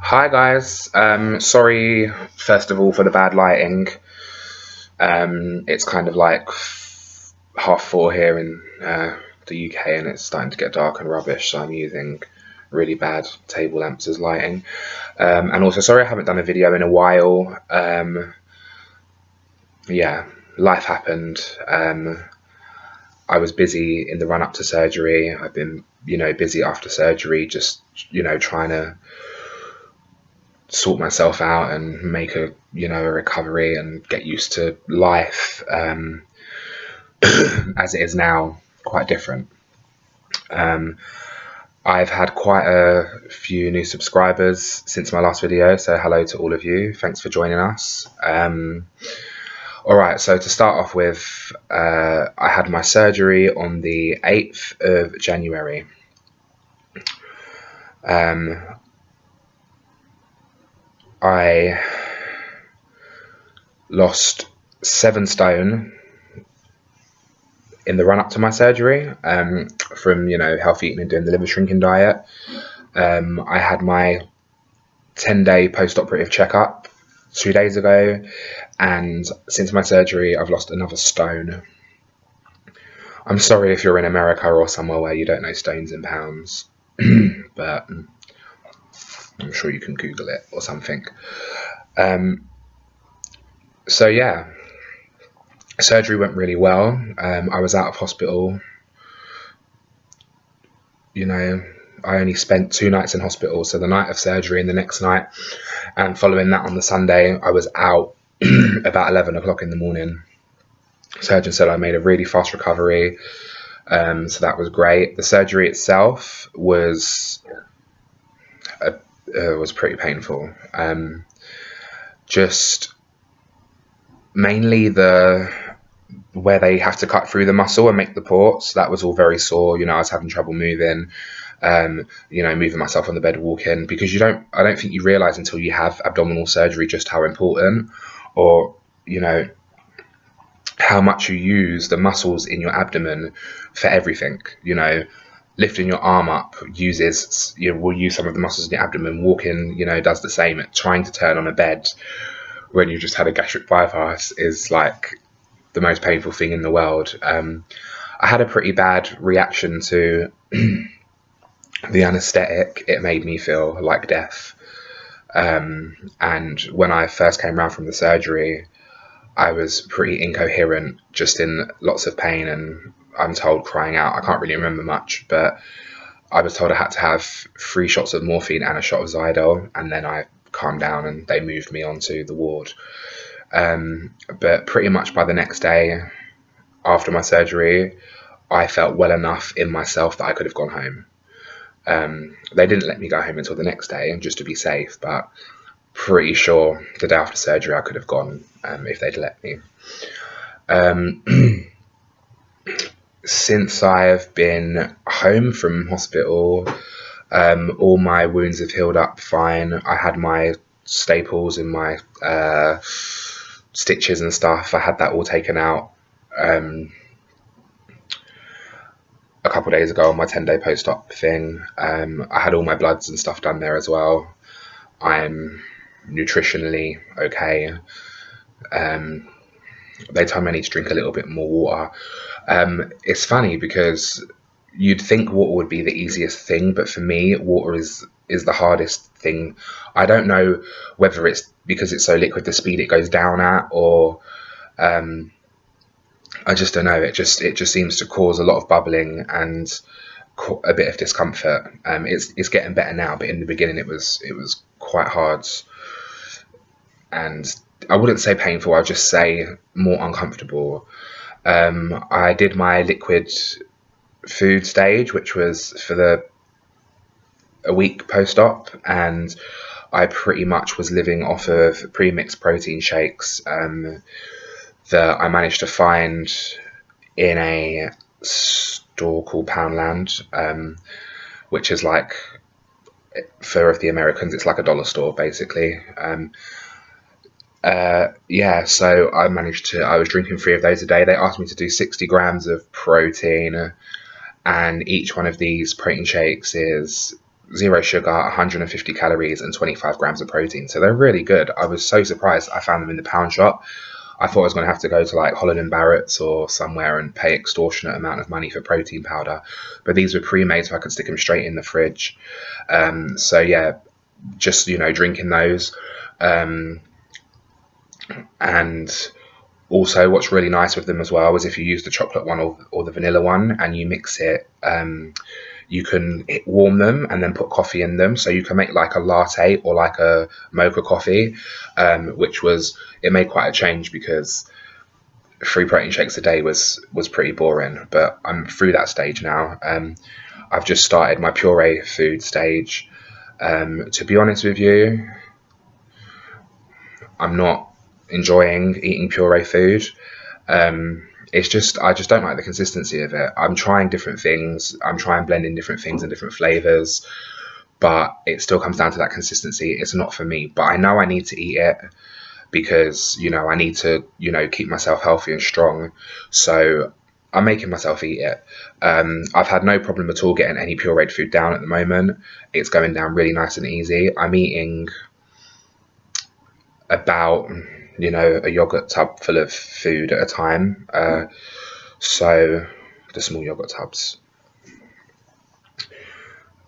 Hi guys. Sorry first of all for the bad lighting. It's kind of like 4:30 here in the UK, and it's starting to get dark and rubbish, so I'm using really bad table lamps as lighting. And also, sorry I haven't done a video in a while. Yeah, life happened. I was busy in the run up to surgery. I've been, busy after surgery, just trying to sort myself out and make a recovery and get used to life, as it is now, quite different. um, I've had quite a few new subscribers since my last video, so hello to all of you, thanks for joining us. All right, so to start off with, I had my surgery on the 8th of January. I lost 7 stone in the run up to my surgery, from healthy eating and doing the liver shrinking diet. I had my 10-day post-operative checkup 2 days ago, and since my surgery I've lost another stone. I'm sorry if you're in America or somewhere where you don't know stones in pounds, but I'm sure you can Google it or something. So yeah, surgery went really well. I was out of hospital. I only spent 2 nights in hospital, so the night of surgery and the next night, and following that on the Sunday, I was out about 11 o'clock in the morning. Surgeon said I made a really fast recovery, so that was great. The surgery itself was pretty painful. Just mainly where they have to cut through the muscle and make the ports. That was all very sore. I was having trouble moving. Moving myself on the bed, walking, because I don't think you realize until you have abdominal surgery just how important, or how much you use the muscles in your abdomen for everything. Lifting your arm up will use some of the muscles in your abdomen. Walking, does the same. Trying to turn on a bed when you've just had a gastric bypass is like the most painful thing in the world. I had a pretty bad reaction to the anesthetic. It made me feel like death. And when I first came around from the surgery, I was pretty incoherent, just in lots of pain, and I'm told crying out. I can't really remember much, but I was told I had to have 3 shots of morphine and a shot of Zydol, and then I calmed down and they moved me onto the ward. But pretty much by the next day after my surgery, I felt well enough in myself that I could have gone home. They didn't let me go home until the next day, just to be safe, but pretty sure the day after surgery I could have gone, if they'd let me. Since I've been home from hospital, all my wounds have healed up fine. I had my staples and my stitches and stuff. I had that all taken out a couple of days ago on my 10-day post-op thing. I had all my bloods and stuff done there as well. I'm nutritionally okay. They told me I need to drink a little bit more water. It's funny because you'd think water would be the easiest thing, but for me, water is the hardest thing. I don't know whether it's because it's so liquid, the speed it goes down at, or I just don't know. It just seems to cause a lot of bubbling and a bit of discomfort. It's getting better now, but in the beginning it was quite hard, and I wouldn't say painful. I'll just say more uncomfortable. I did my liquid food stage, which was for a week post-op, and I pretty much was living off of pre-mixed protein shakes that I managed to find in a store called Poundland, which is like, for the Americans, it's like a dollar store basically. So I was drinking 3 of those a day. They asked me to do 60 grams of protein, and each one of these protein shakes is zero sugar, 150 calories, and 25 grams of protein. So they're really good. I was so surprised I found them in the pound shop. I thought I was going to have to go to like Holland and Barrett's or somewhere and pay extortionate amount of money for protein powder. But these were pre-made, so I could stick them straight in the fridge. So yeah, just, drinking those. And also, what's really nice with them as well is if you use the chocolate one or the vanilla one and you mix it, you can warm them and then put coffee in them. So you can make like a latte or like a mocha coffee, it made quite a change, because 3 protein shakes a day was pretty boring. But I'm through that stage now. I've just started my puree food stage. To be honest with you, I'm not enjoying eating puree food. I just don't like the consistency of it. I'm trying different things. I'm trying blending different things and different flavors, but it still comes down to that consistency. It's not for me, but I know I need to eat it because, I need to, keep myself healthy and strong. So I'm making myself eat it. I've had no problem at all getting any pureed food down at the moment. It's going down really nice and easy. I'm eating about, a yogurt tub full of food at a time. So the small yogurt tubs,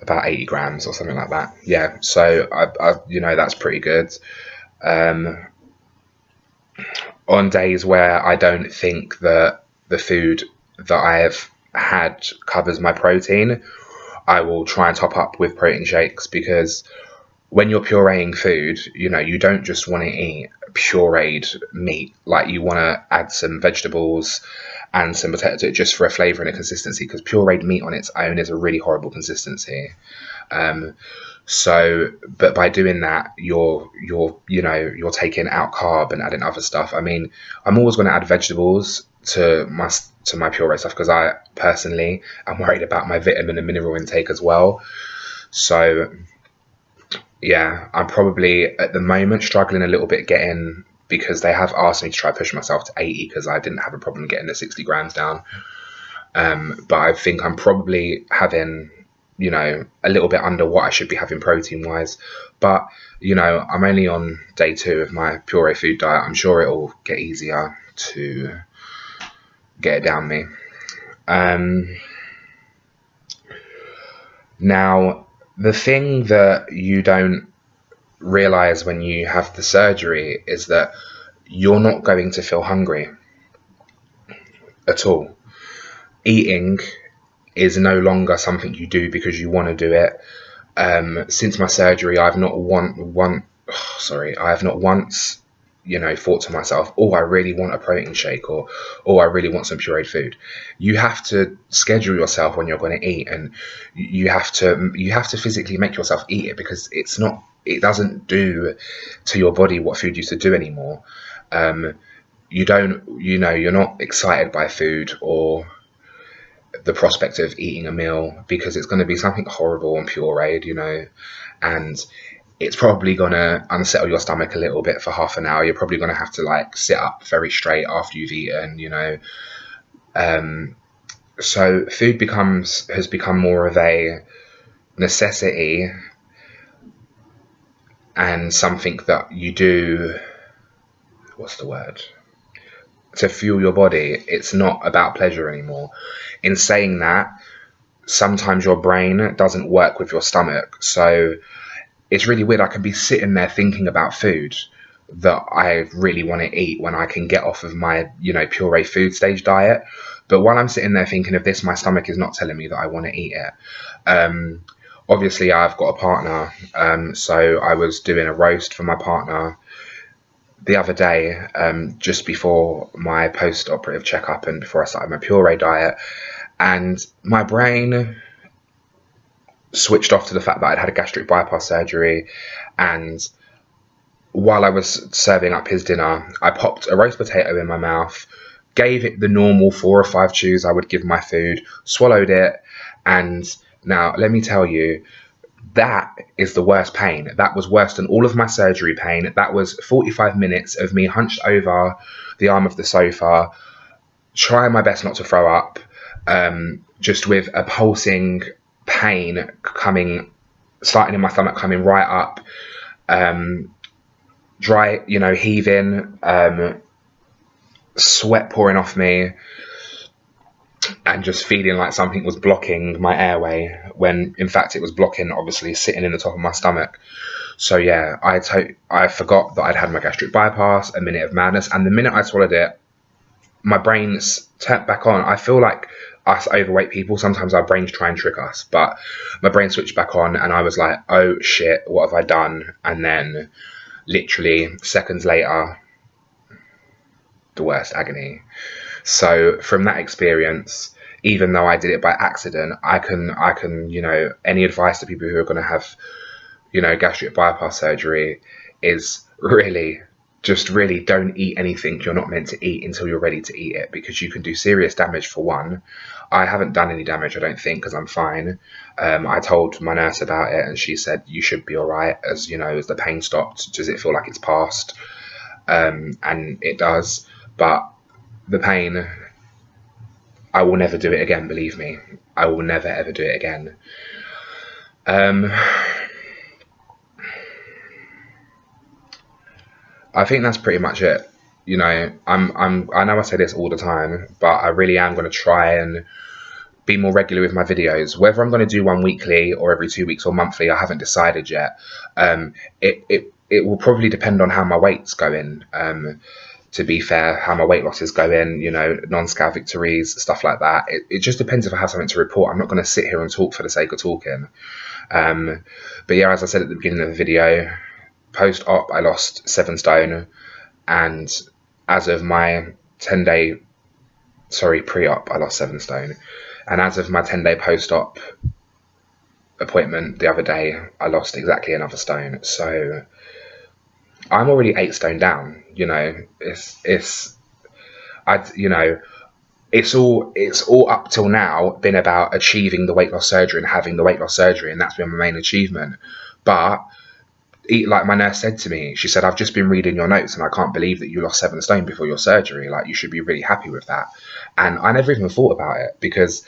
about 80 grams or something like that. Yeah, so that's pretty good. On days where I don't think that the food that I've had covers my protein, I will try and top up with protein shakes, because when you're pureeing food, you don't just want to eat pureed meat. Like, you want to add some vegetables and some potato to it just for a flavour and a consistency, because pureed meat on its own is a really horrible consistency. But by doing that, you're taking out carb and adding other stuff. I mean, I'm always going to add vegetables to my puree stuff, because I personally am worried about my vitamin and mineral intake as well. So yeah, I'm probably at the moment struggling a little bit because they have asked me to try push myself to 80, because I didn't have a problem getting the 60 grams down. But I think I'm probably having, a little bit under what I should be having protein wise. But, I'm only on day 2 of my puree food diet. I'm sure it'll get easier to get it down me. Now, the thing that you don't realize when you have the surgery is that you're not going to feel hungry at all. Eating is no longer something you do because you want to do it. Since my surgery, I have not once, thought to myself, oh, I really want a protein shake, or oh, I really want some pureed food. You have to schedule yourself when you're going to eat, and you have to physically make yourself eat it, because it doesn't do to your body what food used to do anymore. You're not excited by food or the prospect of eating a meal, because it's going to be something horrible and pureed, and it's probably going to unsettle your stomach a little bit for half an hour. You're probably going to have to sit up very straight after you've eaten, So food has become more of a necessity and something that you do, to fuel your body. It's not about pleasure anymore. In saying that, sometimes your brain doesn't work with your stomach. So it's really weird. I can be sitting there thinking about food that I really want to eat when I can get off of my, puree food stage diet. But while I'm sitting there thinking of this, my stomach is not telling me that I want to eat it. Obviously, I've got a partner. So I was doing a roast for my partner the other day, just before my post-operative checkup and before I started my puree diet. And my brain switched off to the fact that I'd had a gastric bypass surgery, and while I was serving up his dinner, I popped a roast potato in my mouth, gave it the normal 4 or 5 chews I would give my food, swallowed it, and now let me tell you, that is the worst pain. That was worse than all of my surgery pain. That was 45 minutes of me hunched over the arm of the sofa, trying my best not to throw up, just with a pulsing pain coming starting in my stomach, coming right up, dry, you know, heaving, sweat pouring off me, and just feeling like something was blocking my airway when in fact it was blocking, obviously, sitting in the top of my stomach. So yeah, I forgot that I'd had my gastric bypass, a minute of madness, and the minute I swallowed it, my brain's turned back on. I feel like us overweight people, sometimes our brains try and trick us, but my brain switched back on and I was like, oh shit, what have I done? And then literally seconds later, the worst agony. So from that experience, even though I did it by accident, I can, you know, any advice to people who are going to have, you know, gastric bypass surgery is really, just really don't eat anything you're not meant to eat until you're ready to eat it, because you can do serious damage. For one, I haven't done any damage, I don't think, because I'm fine. I told my nurse about it and she said you should be all right, as you know, as the pain stopped. Does it feel like it's passed? And it does, but the pain, I will never do it again, believe me. I will never ever do it again. I think that's pretty much it. You know, I know I say this all the time, but I really am going to try and be more regular with my videos. Whether I'm going to do one weekly or every 2 weeks or monthly, I haven't decided yet. It will probably depend on how my weight's going. To be fair, how my weight loss is going, you know, non-scale victories, stuff like that. It just depends if I have something to report. I'm not going to sit here and talk for the sake of talking. But yeah, as I said at the beginning of the video, post-op, I lost 7 stone. And as of my 10-day, pre-op, I lost 7 stone. And as of my 10-day post-op appointment the other day, I lost exactly another stone. So I'm already 8 stone down. You know, it's all up till now been about achieving the weight loss surgery and having the weight loss surgery, and that's been my main achievement. But like my nurse said to me, she said, I've just been reading your notes and I can't believe that you lost 7 stone before your surgery. Like, you should be really happy with that. And I never even thought about it, because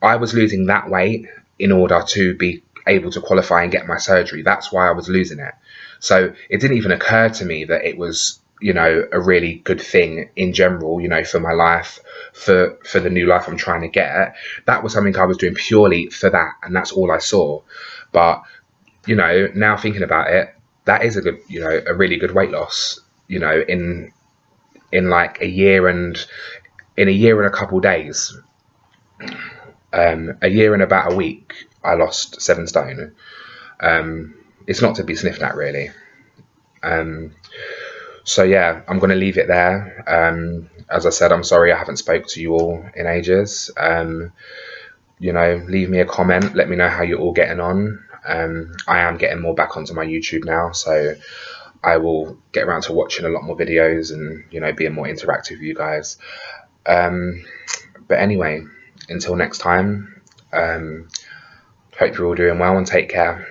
I was losing that weight in order to be able to qualify and get my surgery. That's why I was losing it. So it didn't even occur to me that it was, you know, a really good thing in general, you know, for my life, for the new life I'm trying to get. That was something I was doing purely for that, and that's all I saw. But, you know, now thinking about it, that is a good, you know, a really good weight loss, you know, in like a year and a couple days, a year and about a week, I lost 7 stone. It's not to be sniffed at, really. So yeah, I'm going to leave it there. As I said, I'm sorry I haven't spoke to you all in ages. You know, leave me a comment. Let me know how you're all getting on. I am getting more back onto my YouTube now, so I will get around to watching a lot more videos and, you know, being more interactive with you guys. But anyway, until next time, hope you're all doing well and take care.